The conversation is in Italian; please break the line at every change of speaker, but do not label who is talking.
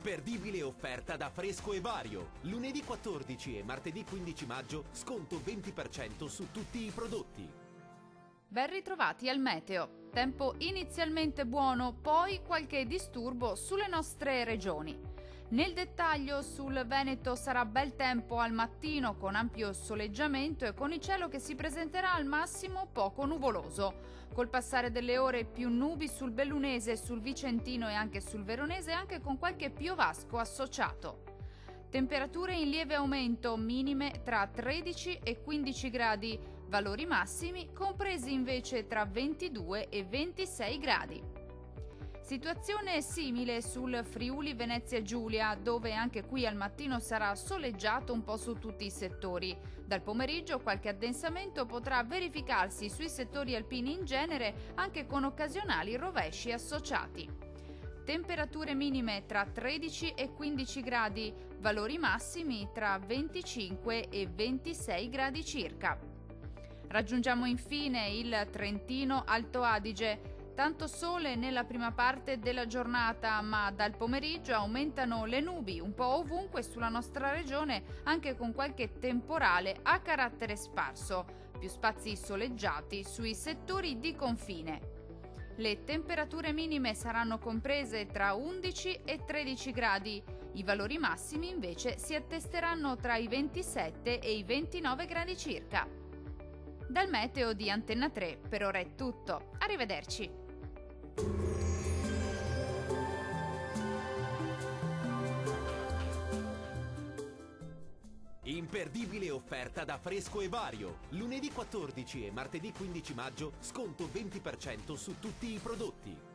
Imperdibile offerta da Fresco e Vario. Lunedì 14 e martedì 15 maggio sconto 20% su tutti i prodotti.
Ben ritrovati al meteo. Tempo inizialmente buono, poi qualche disturbo sulle nostre regioni. Nel dettaglio, sul Veneto sarà bel tempo al mattino con ampio soleggiamento e con il cielo che si presenterà al massimo poco nuvoloso. Col passare delle ore più nubi sul Bellunese, sul Vicentino e anche sul Veronese, anche con qualche piovasco associato. Temperature in lieve aumento, minime tra 13 e 15 gradi, valori massimi compresi invece tra 22 e 26 gradi. Situazione simile sul Friuli Venezia Giulia, dove anche qui al mattino sarà soleggiato un po' su tutti i settori. Dal pomeriggio qualche addensamento potrà verificarsi sui settori alpini in genere, anche con occasionali rovesci associati. Temperature minime tra 13 e 15 gradi, valori massimi tra 25 e 26 gradi circa. Raggiungiamo infine il Trentino Alto Adige. Tanto sole nella prima parte della giornata, ma dal pomeriggio aumentano le nubi un po' ovunque sulla nostra regione, anche con qualche temporale a carattere sparso, più spazi soleggiati sui settori di confine. Le temperature minime saranno comprese tra 11 e 13 gradi, i valori massimi invece si attesteranno tra i 27 e i 29 gradi circa. Dal meteo di Antenna 3 per ora è tutto, arrivederci!
Imperdibile offerta da Fresco e Vario. Lunedì 14 e martedì 15 maggio sconto 20% su tutti i prodotti.